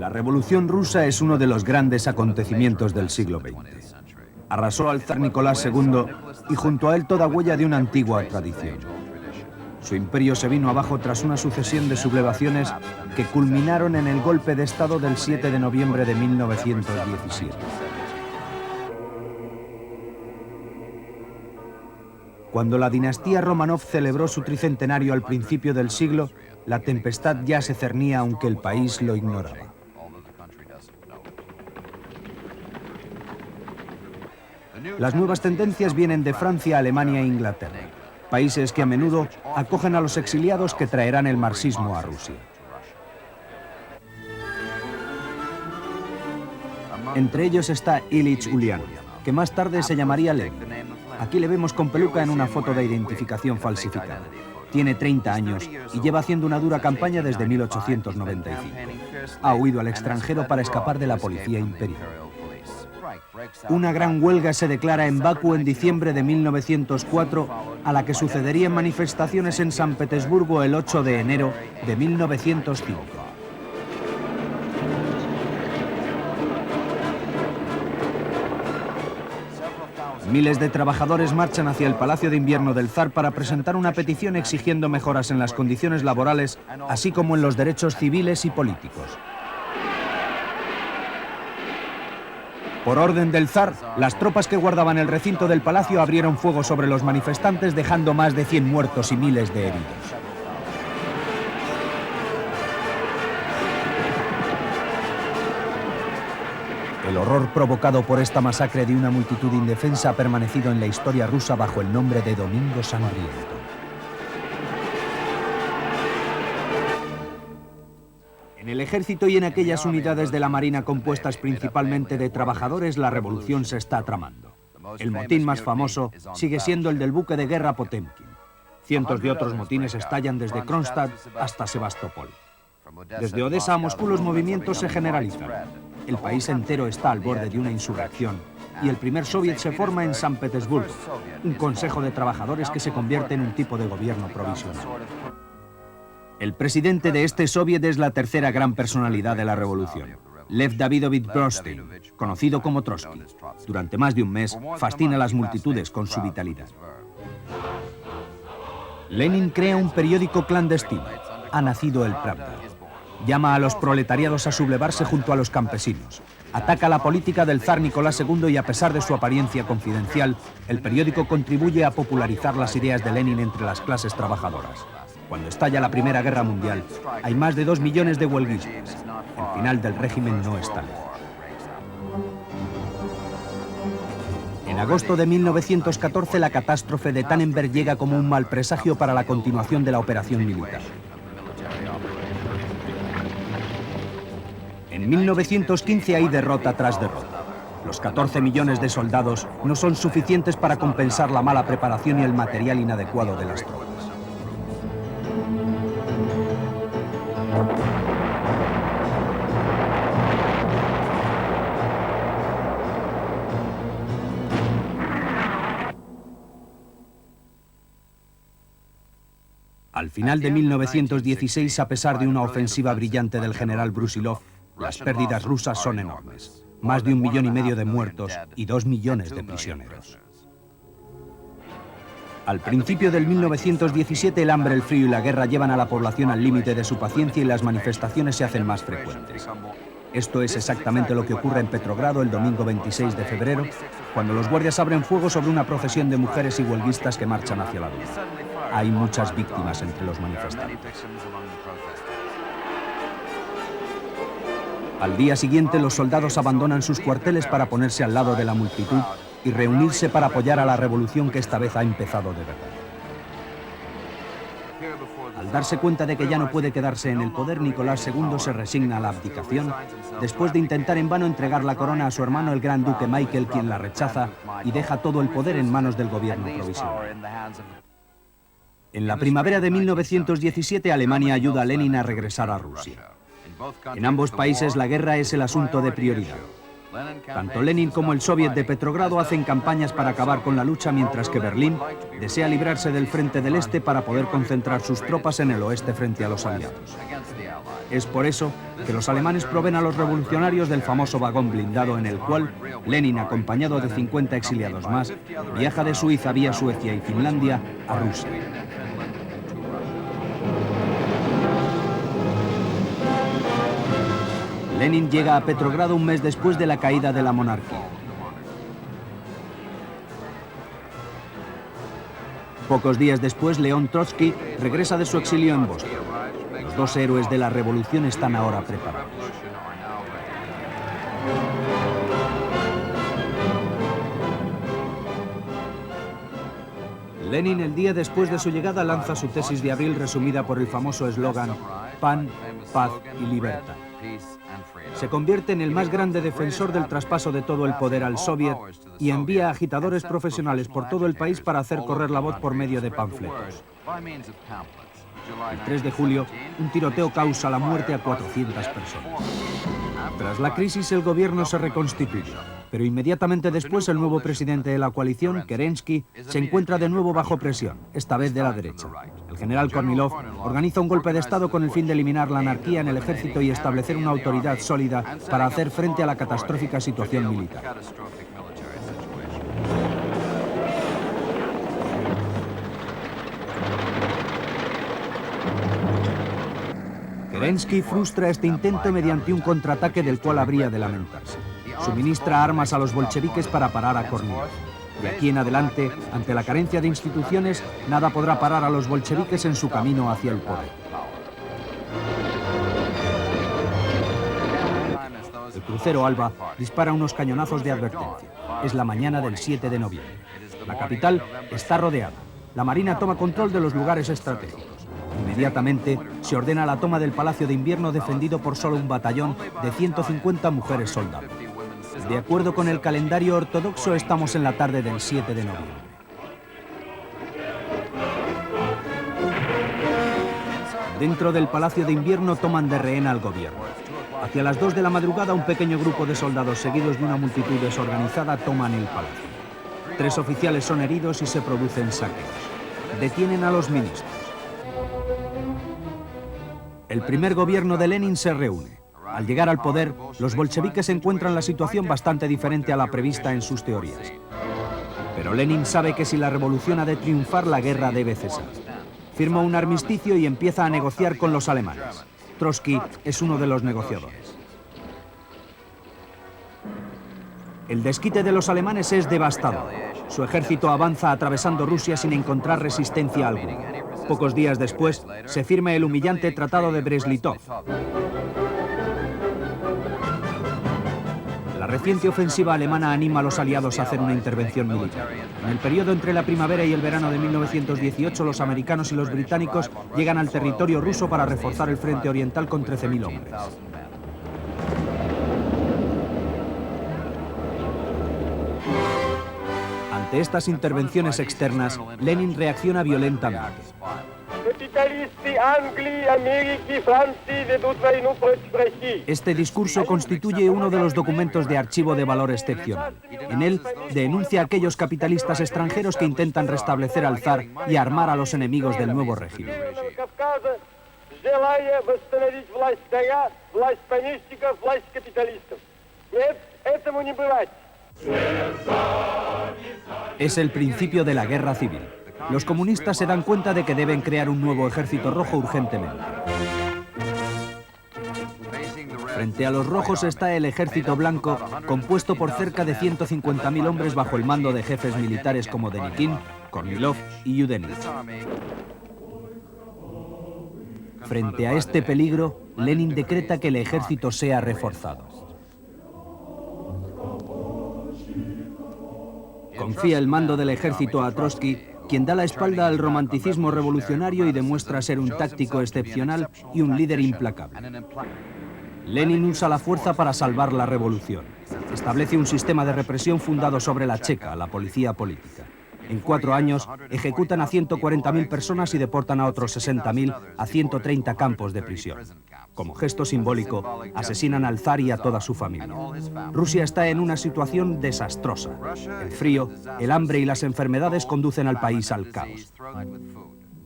La Revolución Rusa es uno de los grandes acontecimientos del siglo XX. Arrasó al zar Nicolás II y junto a él toda huella de una antigua tradición. Su imperio se vino abajo tras una sucesión de sublevaciones que culminaron en el golpe de Estado del 7 de noviembre de 1917. Cuando la dinastía Románov celebró su tricentenario al principio del siglo, la tempestad ya se cernía aunque el país lo ignoraba. Las nuevas tendencias vienen de Francia, Alemania e Inglaterra, países que a menudo acogen a los exiliados que traerán el marxismo a Rusia. Entre ellos está Ilich Ulyanov, que más tarde se llamaría Lenin. Aquí le vemos con peluca en una foto de identificación falsificada. Tiene 30 años y lleva haciendo una dura campaña desde 1895. Ha huido al extranjero para escapar de la policía imperial. Una gran huelga se declara en Bakú en diciembre de 1904, a la que sucederían manifestaciones en San Petersburgo el 8 de enero de 1905. Miles de trabajadores marchan hacia el Palacio de Invierno del Zar para presentar una petición exigiendo mejoras en las condiciones laborales, así como en los derechos civiles y políticos. Por orden del zar, las tropas que guardaban el recinto del palacio abrieron fuego sobre los manifestantes, dejando más de 100 muertos y miles de heridos. El horror provocado por esta masacre de una multitud indefensa ha permanecido en la historia rusa bajo el nombre de Domingo Sangriento. En el ejército y en aquellas unidades de la Marina compuestas principalmente de trabajadores, la revolución se está tramando. El motín más famoso sigue siendo el del buque de guerra Potemkin. Cientos de otros motines estallan desde Kronstadt hasta Sebastopol. Desde Odessa a Moscú los movimientos se generalizan. El país entero está al borde de una insurrección y el primer soviet se forma en San Petersburgo, un consejo de trabajadores que se convierte en un tipo de gobierno provisional. El presidente de este soviet es la tercera gran personalidad de la revolución, Lev Davidovich Brodsky, conocido como Trotsky. Durante más de un mes fascina a las multitudes con su vitalidad. Lenin crea un periódico clandestino. Ha nacido el Pravda. Llama a los proletariados a sublevarse junto a los campesinos. Ataca la política del zar Nicolás II y, a pesar de su apariencia confidencial, el periódico contribuye a popularizar las ideas de Lenin entre las clases trabajadoras. Cuando estalla la Primera Guerra Mundial, hay más de 2 millones de huelguistas. El final del régimen no está lejos. En agosto de 1914, la catástrofe de Tannenberg llega como un mal presagio para la continuación de la operación militar. En 1915 hay derrota tras derrota. Los 14 millones de soldados no son suficientes para compensar la mala preparación y el material inadecuado de las tropas. Al final de 1916, a pesar de una ofensiva brillante del general Brusilov, las pérdidas rusas son enormes. Más de 1,5 millones de muertos y 2 millones de prisioneros. Al principio del 1917, el hambre, el frío y la guerra llevan a la población al límite de su paciencia y las manifestaciones se hacen más frecuentes. Esto es exactamente lo que ocurre en Petrogrado el domingo 26 de febrero, cuando los guardias abren fuego sobre una procesión de mujeres y huelguistas que marchan hacia la luz. Hay muchas víctimas entre los manifestantes. Al día siguiente, los soldados abandonan sus cuarteles para ponerse al lado de la multitud y reunirse para apoyar a la revolución que esta vez ha empezado de verdad. Al darse cuenta de que ya no puede quedarse en el poder, Nicolás II se resigna a la abdicación, después de intentar en vano entregar la corona a su hermano el gran duque Michael, quien la rechaza y deja todo el poder en manos del gobierno provisional. En la primavera de 1917, Alemania ayuda a Lenin a regresar a Rusia. En ambos países la guerra es el asunto de prioridad. Tanto Lenin como el soviet de Petrogrado hacen campañas para acabar con la lucha, mientras que Berlín desea librarse del frente del este para poder concentrar sus tropas en el oeste frente a los aliados. Es por eso que los alemanes proveen a los revolucionarios del famoso vagón blindado en el cual Lenin, acompañado de 50 exiliados más, viaja de Suiza vía Suecia y Finlandia a Rusia. Lenin llega a Petrogrado un mes después de la caída de la monarquía. Pocos días después, León Trotsky regresa de su exilio en Boston. Los dos héroes de la revolución están ahora preparados. Lenin, el día después de su llegada, lanza su tesis de abril resumida por el famoso eslogan «Pan, paz y libertad». Se convierte en el más grande defensor del traspaso de todo el poder al soviet y envía agitadores profesionales por todo el país para hacer correr la voz por medio de panfletos. El 3 de julio, un tiroteo causa la muerte a 400 personas. Tras la crisis, el gobierno se reconstituye, pero inmediatamente después el nuevo presidente de la coalición, Kerensky, se encuentra de nuevo bajo presión, esta vez de la derecha. El general Kornilov organiza un golpe de Estado con el fin de eliminar la anarquía en el ejército y establecer una autoridad sólida para hacer frente a la catastrófica situación militar. Kerensky frustra este intento mediante un contraataque del cual habría de lamentarse. Suministra armas a los bolcheviques para parar a Kornilov. De aquí en adelante, ante la carencia de instituciones, nada podrá parar a los bolcheviques en su camino hacia el poder. El crucero Alba dispara unos cañonazos de advertencia. Es la mañana del 7 de noviembre. La capital está rodeada. La Marina toma control de los lugares estratégicos. Inmediatamente se ordena la toma del Palacio de Invierno, defendido por solo un batallón de 150 mujeres soldados. De acuerdo con el calendario ortodoxo, estamos en la tarde del 7 de noviembre. Dentro del Palacio de Invierno toman de rehén al gobierno. Hacia las 2 de la madrugada, un pequeño grupo de soldados, seguidos de una multitud desorganizada, toman el palacio. 3 oficiales son heridos y se producen saqueos. Detienen a los ministros. El primer gobierno de Lenin se reúne. Al llegar al poder, los bolcheviques encuentran la situación bastante diferente a la prevista en sus teorías. Pero Lenin sabe que si la revolución ha de triunfar, la guerra debe cesar. Firma un armisticio y empieza a negociar con los alemanes. Trotsky es uno de los negociadores. El desquite de los alemanes es devastador. Su ejército avanza atravesando Rusia sin encontrar resistencia alguna. Pocos días después, se firma el humillante Tratado de Brest-Litov. La reciente ofensiva alemana anima a los aliados a hacer una intervención militar. En el periodo entre la primavera y el verano de 1918, los americanos y los británicos llegan al territorio ruso para reforzar el frente oriental con 13.000 hombres. Ante estas intervenciones externas, Lenin reacciona violentamente. Este discurso constituye uno de los documentos de archivo de valor excepcional. En él denuncia a aquellos capitalistas extranjeros que intentan restablecer al zar y armar a los enemigos del nuevo régimen. Es el principio de la guerra civil. Los comunistas se dan cuenta de que deben crear un nuevo ejército rojo urgentemente. Frente a los rojos está el ejército blanco, compuesto por cerca de 150.000 hombres bajo el mando de jefes militares como Denikin, Kornilov y Yudenich. Frente a este peligro, Lenin decreta que el ejército sea reforzado. Confía el mando del ejército a Trotsky, quien da la espalda al romanticismo revolucionario y demuestra ser un táctico excepcional y un líder implacable. Lenin usa la fuerza para salvar la revolución. Establece un sistema de represión fundado sobre la Cheka, la policía política. En 4 años, ejecutan a 140.000 personas y deportan a otros 60.000 a 130 campos de prisión. Como gesto simbólico, asesinan al zar y a toda su familia. Rusia está en una situación desastrosa. El frío, el hambre y las enfermedades conducen al país al caos.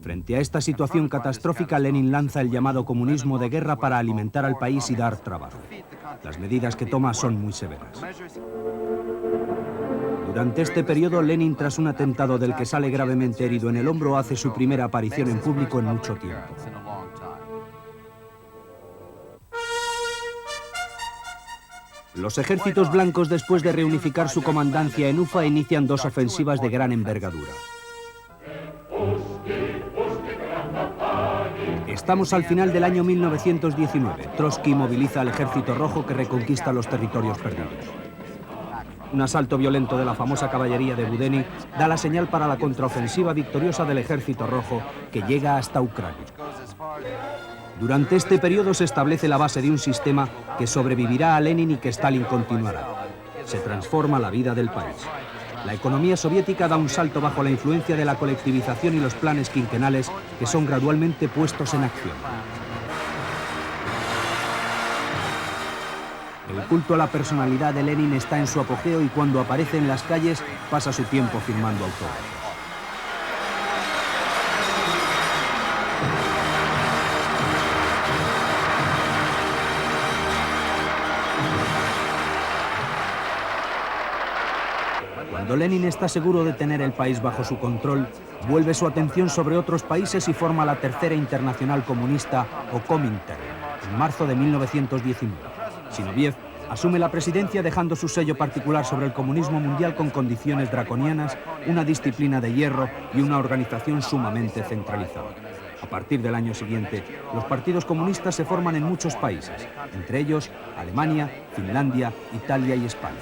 Frente a esta situación catastrófica, Lenin lanza el llamado comunismo de guerra para alimentar al país y dar trabajo. Las medidas que toma son muy severas. Durante este periodo, Lenin, tras un atentado del que sale gravemente herido en el hombro, hace su primera aparición en público en mucho tiempo. Los ejércitos blancos, después de reunificar su comandancia en Ufa, inician dos ofensivas de gran envergadura. Estamos al final del año 1919. Trotsky moviliza al Ejército Rojo, que reconquista los territorios perdidos. Un asalto violento de la famosa caballería de Budeni da la señal para la contraofensiva victoriosa del Ejército Rojo, que llega hasta Ucrania. Durante este periodo se establece la base de un sistema que sobrevivirá a Lenin y que Stalin continuará. Se transforma la vida del país. La economía soviética da un salto bajo la influencia de la colectivización y los planes quinquenales que son gradualmente puestos en acción. El culto a la personalidad de Lenin está en su apogeo y cuando aparece en las calles pasa su tiempo firmando autógrafos. Cuando Lenin está seguro de tener el país bajo su control, vuelve su atención sobre otros países y forma la Tercera Internacional Comunista, o Comintern, en marzo de 1919. Zinoviev asume la presidencia dejando su sello particular sobre el comunismo mundial con condiciones draconianas, una disciplina de hierro y una organización sumamente centralizada. A partir del año siguiente, los partidos comunistas se forman en muchos países, entre ellos Alemania, Finlandia, Italia y España.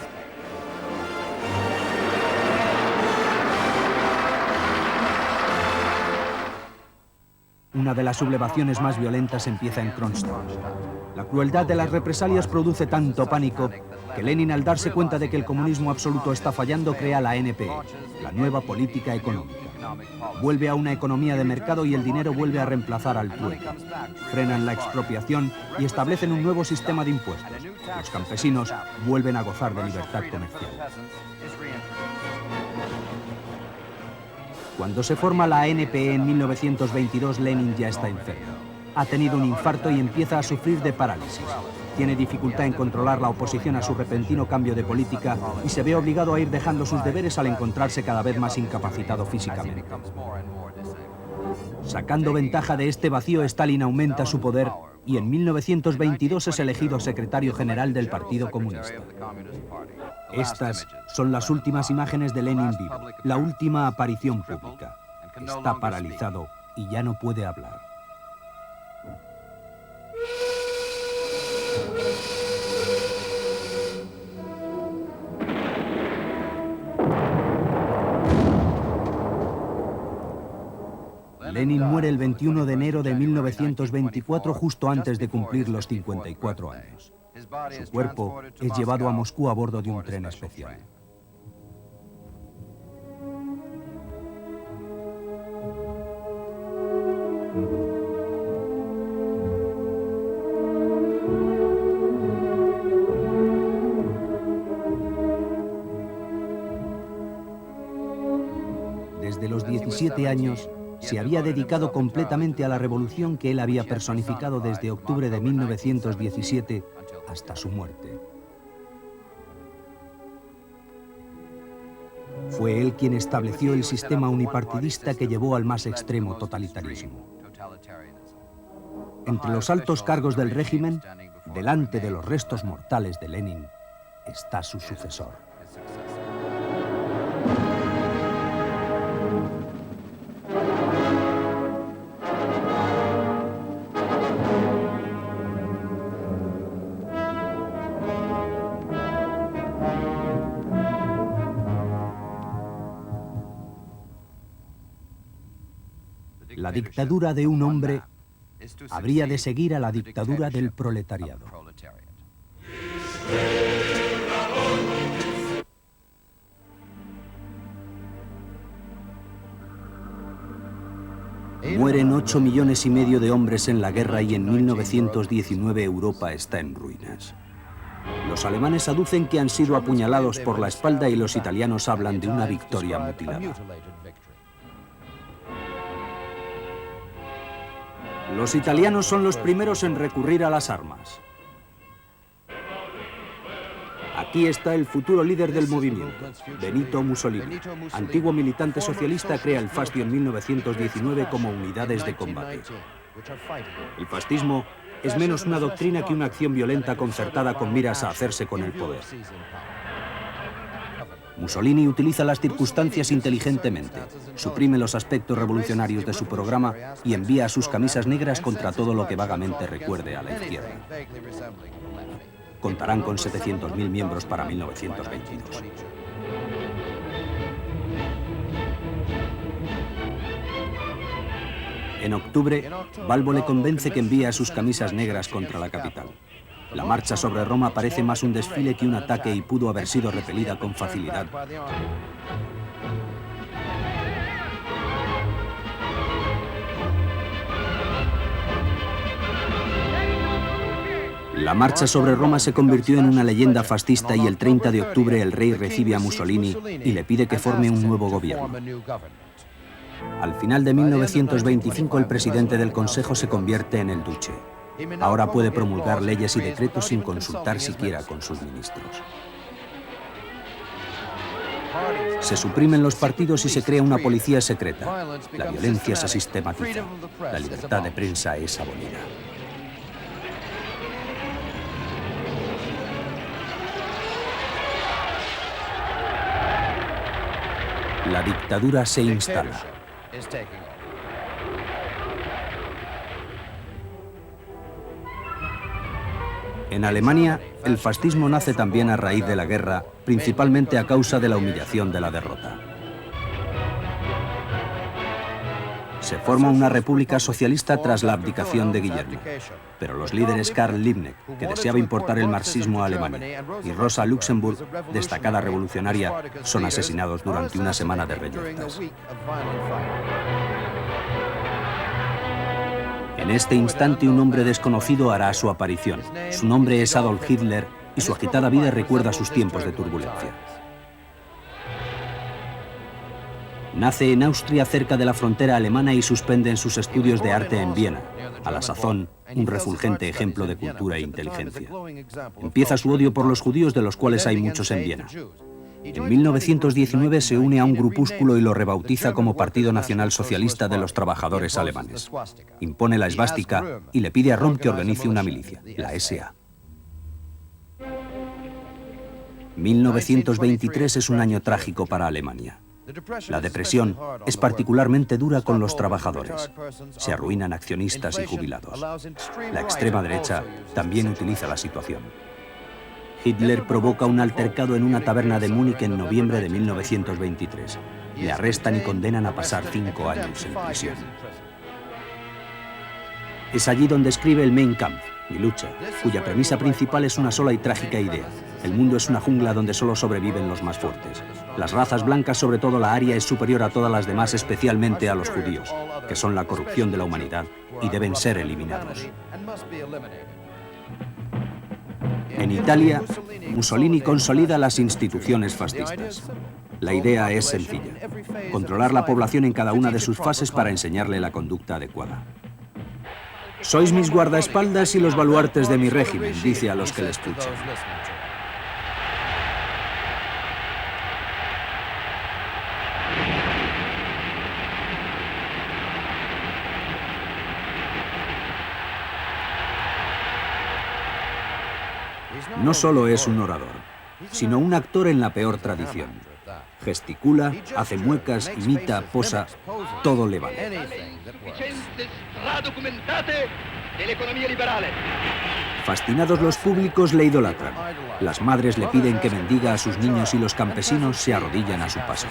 Una de las sublevaciones más violentas empieza en Kronstadt. La crueldad de las represalias produce tanto pánico que Lenin, al darse cuenta de que el comunismo absoluto está fallando, crea la NPE, la nueva política económica. Vuelve a una economía de mercado y el dinero vuelve a reemplazar al pueblo. Frenan la expropiación y establecen un nuevo sistema de impuestos. Los campesinos vuelven a gozar de libertad comercial. Cuando se forma la NPE en 1922, Lenin ya está enfermo. Ha tenido un infarto y empieza a sufrir de parálisis. Tiene dificultad en controlar la oposición a su repentino cambio de política y se ve obligado a ir dejando sus deberes al encontrarse cada vez más incapacitado físicamente. Sacando ventaja de este vacío, Stalin aumenta su poder y en 1922 es elegido secretario general del Partido Comunista. Estas son las últimas imágenes de Lenin vivo, la última aparición pública. Está paralizado y ya no puede hablar. Lenin muere el 21 de enero de 1924, justo antes de cumplir los 54 años. Su cuerpo es llevado a Moscú a bordo de un tren especial. Desde los 17 años, se había dedicado completamente a la revolución que él había personificado desde octubre de 1917 hasta su muerte. Fue él quien estableció el sistema unipartidista que llevó al más extremo totalitarismo. Entre los altos cargos del régimen, delante de los restos mortales de Lenin, está su sucesor. La dictadura de un hombre habría de seguir a la dictadura del proletariado. Mueren 8,5 millones de hombres en la guerra y en 1919 Europa está en ruinas. Los alemanes aducen que han sido apuñalados por la espalda y los italianos hablan de una victoria mutilada. Los italianos son los primeros en recurrir a las armas. Aquí está el futuro líder del movimiento, Benito Mussolini. Antiguo militante socialista, crea el Fasti en 1919 como unidades de combate. El fascismo es menos una doctrina que una acción violenta concertada con miras a hacerse con el poder. Mussolini utiliza las circunstancias inteligentemente, suprime los aspectos revolucionarios de su programa y envía a sus camisas negras contra todo lo que vagamente recuerde a la izquierda. Contarán con 700.000 miembros para 1922. En octubre, Balbo le convence que envíe a sus camisas negras contra la capital. La marcha sobre Roma parece más un desfile que un ataque y pudo haber sido repelida con facilidad. La marcha sobre Roma se convirtió en una leyenda fascista y el 30 de octubre el rey recibe a Mussolini y le pide que forme un nuevo gobierno. Al final de 1925 el presidente del Consejo se convierte en el duce. Ahora puede promulgar leyes y decretos sin consultar siquiera con sus ministros. Se suprimen los partidos y se crea una policía secreta. La violencia se sistematiza. La libertad de prensa es abolida. La dictadura se instala. En Alemania, el fascismo nace también a raíz de la guerra, principalmente a causa de la humillación de la derrota. Se forma una república socialista tras la abdicación de Guillermo. Pero los líderes Karl Liebknecht, que deseaba importar el marxismo a Alemania, y Rosa Luxemburg, destacada revolucionaria, son asesinados durante una semana de reyertas. En este instante un hombre desconocido hará su aparición. Su nombre es Adolf Hitler y su agitada vida recuerda sus tiempos de turbulencia. Nace en Austria cerca de la frontera alemana y suspende en sus estudios de arte en Viena, a la sazón un refulgente ejemplo de cultura e inteligencia. Empieza su odio por los judíos, de los cuales hay muchos en Viena. En 1919 se une a un grupúsculo y lo rebautiza como Partido Nacional Socialista de los Trabajadores Alemanes. Impone la esvástica y le pide a Rom que organice una milicia, la SA. 1923 es un año trágico para Alemania. La depresión es particularmente dura con los trabajadores. Se arruinan accionistas y jubilados. La extrema derecha también utiliza la situación. Hitler provoca un altercado en una taberna de Múnich en noviembre de 1923. Le arrestan y condenan a pasar 5 años en prisión. Es allí donde escribe el Mein Kampf, Mi lucha, cuya premisa principal es una sola y trágica idea. El mundo es una jungla donde solo sobreviven los más fuertes. Las razas blancas, sobre todo la aria, es superior a todas las demás, especialmente a los judíos, que son la corrupción de la humanidad y deben ser eliminados. En Italia, Mussolini consolida las instituciones fascistas. La idea es sencilla: controlar la población en cada una de sus fases para enseñarle la conducta adecuada. Sois mis guardaespaldas y los baluartes de mi régimen, dice a los que le escuchan. No solo es un orador, sino un actor en la peor tradición. Gesticula, hace muecas, imita, posa, todo le vale. Fascinados los públicos le idolatran. Las madres le piden que bendiga a sus niños y los campesinos se arrodillan a su paso.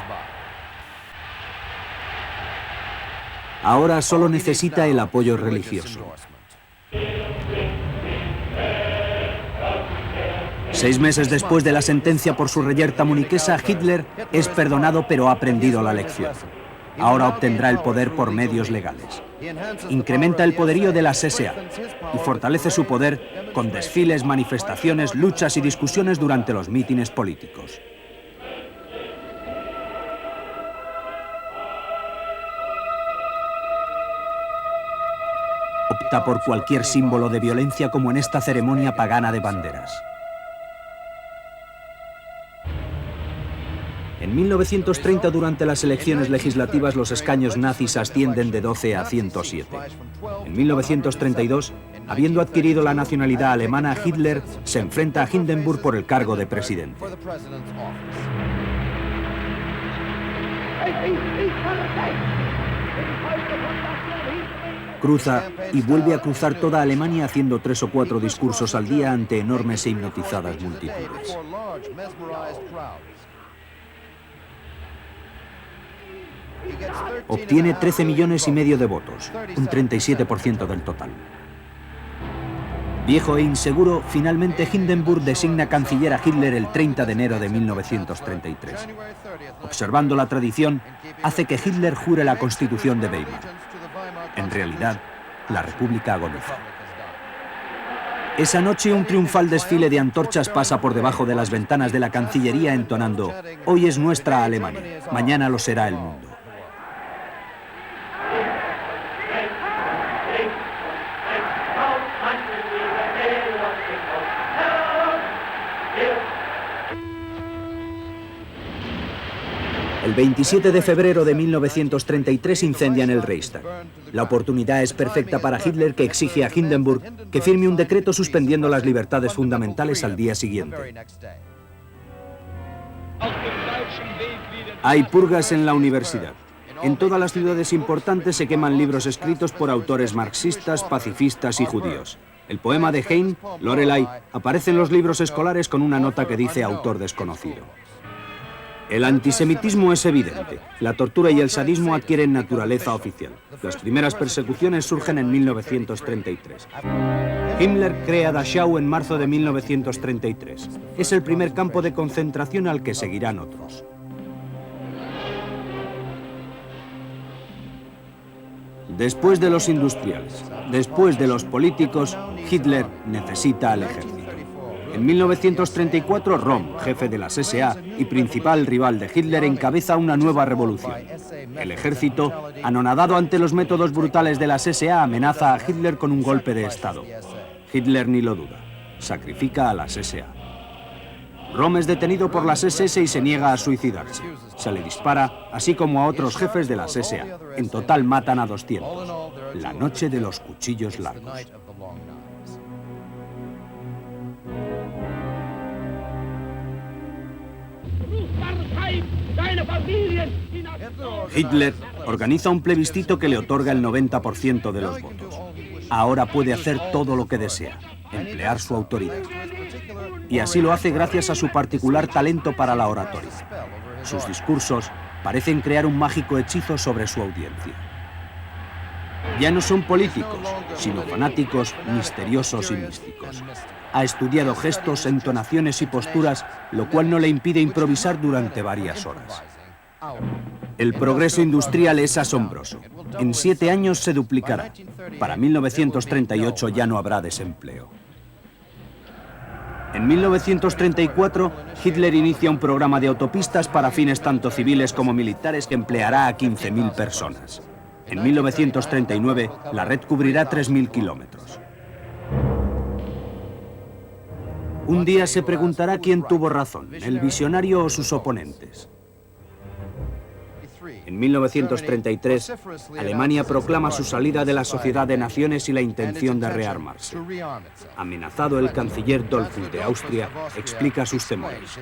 Ahora solo necesita el apoyo religioso. 6 meses después de la sentencia por su reyerta muniquesa, Hitler es perdonado, pero ha aprendido la lección. Ahora obtendrá el poder por medios legales. Incrementa el poderío de las SA y fortalece su poder con desfiles, manifestaciones, luchas y discusiones durante los mítines políticos. opta por cualquier símbolo de violencia como en esta ceremonia pagana de banderas. En 1930, durante las elecciones legislativas, los escaños nazis ascienden de 12 a 107. En 1932, habiendo adquirido la nacionalidad alemana, Hitler se enfrenta a Hindenburg por el cargo de presidente. Cruza y vuelve a cruzar toda Alemania haciendo 3 o 4 discursos al día ante enormes e hipnotizadas multitudes. Obtiene 13,5 millones de votos, un 37% del total. Viejo e inseguro, finalmente Hindenburg designa canciller a Hitler el 30 de enero de 1933. Observando la tradición, hace que Hitler jure la Constitución de Weimar. En realidad, la República agoniza. Esa noche, un triunfal desfile de antorchas pasa por debajo de las ventanas de la Cancillería entonando: «Hoy es nuestra Alemania, mañana lo será el mundo». El 27 de febrero de 1933 incendian el Reichstag. La oportunidad es perfecta para Hitler, que exige a Hindenburg que firme un decreto suspendiendo las libertades fundamentales al día siguiente. Hay purgas en la universidad. En todas las ciudades importantes se queman libros escritos por autores marxistas, pacifistas y judíos. El poema de Heine, Lorelei, aparece en los libros escolares con una nota que dice autor desconocido. El antisemitismo es evidente. La tortura y el sadismo adquieren naturaleza oficial. Las primeras persecuciones surgen en 1933. Himmler crea Dachau en marzo de 1933. Es el primer campo de concentración al que seguirán otros. Después de los industriales, después de los políticos, Hitler necesita al ejército. En 1934, Röhm, jefe de las SA y principal rival de Hitler, encabeza una nueva revolución. El ejército, anonadado ante los métodos brutales de las SA, amenaza a Hitler con un golpe de Estado. Hitler ni lo duda, sacrifica a las SA. Röhm es detenido por las SS y se niega a suicidarse. Se le dispara, así como a otros jefes de las SA. En total matan a 200. La noche de los cuchillos largos. Hitler organiza un plebiscito que le otorga el 90% de los votos. Ahora puede hacer todo lo que desea, emplear su autoridad. Y así lo hace gracias a su particular talento para la oratoria. Sus discursos parecen crear un mágico hechizo sobre su audiencia. Ya no son políticos, sino fanáticos, misteriosos y místicos. Ha estudiado gestos, entonaciones y posturas, lo cual no le impide improvisar durante varias horas. El progreso industrial es asombroso. En 7 años se duplicará. Para 1938 ya no habrá desempleo. En 1934, Hitler inicia un programa de autopistas para fines tanto civiles como militares que empleará a 15.000 personas. En 1939, la red cubrirá 3.000 kilómetros. Un día se preguntará quién tuvo razón, el visionario o sus oponentes. En 1933, Alemania proclama su salida de la Sociedad de Naciones y la intención de rearmarse. Amenazado, el canciller Dollfuss de Austria explica sus temores.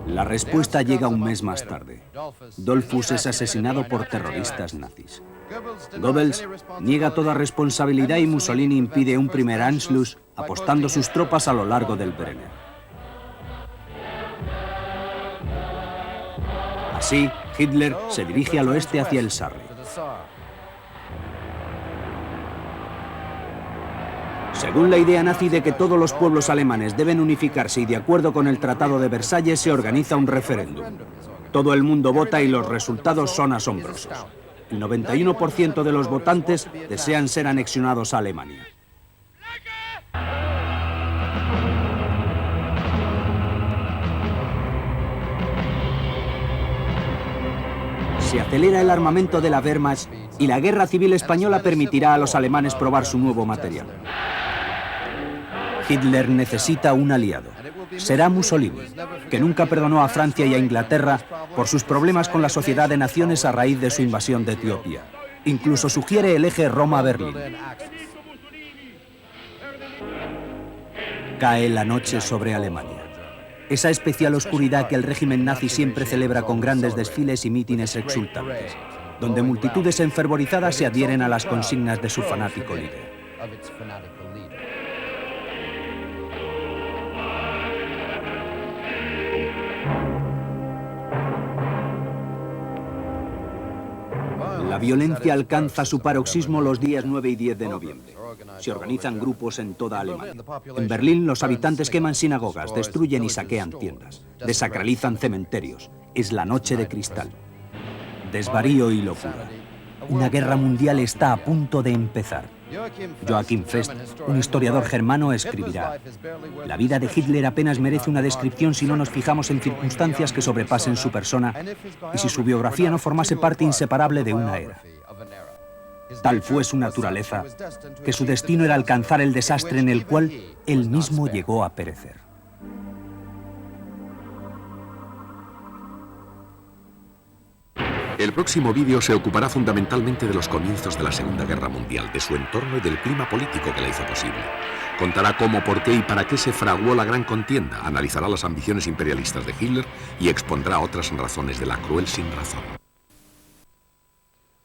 La respuesta llega un mes más tarde. Dollfuss es asesinado por terroristas nazis. Goebbels niega toda responsabilidad y Mussolini impide un primer Anschluss, apostando sus tropas a lo largo del Brenner. Así, Hitler se dirige al oeste hacia el Sarre. Según la idea nazi de que todos los pueblos alemanes deben unificarse y de acuerdo con el Tratado de Versalles, se organiza un referéndum. Todo el mundo vota y los resultados son asombrosos. El 91% de los votantes desean ser anexionados a Alemania. Se acelera el armamento de la Wehrmacht y la Guerra Civil Española permitirá a los alemanes probar su nuevo material. Hitler necesita un aliado. Será Mussolini, que nunca perdonó a Francia y a Inglaterra por sus problemas con la Sociedad de Naciones a raíz de su invasión de Etiopía. Incluso sugiere el eje Roma-Berlín. Cae la noche sobre Alemania. Esa especial oscuridad que el régimen nazi siempre celebra con grandes desfiles y mítines exultantes, donde multitudes enfervorizadas se adhieren a las consignas de su fanático líder. La violencia alcanza su paroxismo los días 9 y 10 de noviembre. Se organizan grupos en toda Alemania. En Berlín, los habitantes queman sinagogas, destruyen y saquean tiendas, desacralizan cementerios. Es la noche de cristal. Desvarío y locura. Una guerra mundial está a punto de empezar. Joachim Fest, un historiador germano, escribirá: la vida de Hitler apenas merece una descripción si no nos fijamos en circunstancias que sobrepasen su persona y si su biografía no formase parte inseparable de una era. Tal fue su naturaleza, que su destino era alcanzar el desastre en el cual él mismo llegó a perecer. El próximo vídeo se ocupará fundamentalmente de los comienzos de la Segunda Guerra Mundial, de su entorno y del clima político que la hizo posible. Contará cómo, por qué y para qué se fraguó la gran contienda, analizará las ambiciones imperialistas de Hitler y expondrá otras razones de la cruel sinrazón.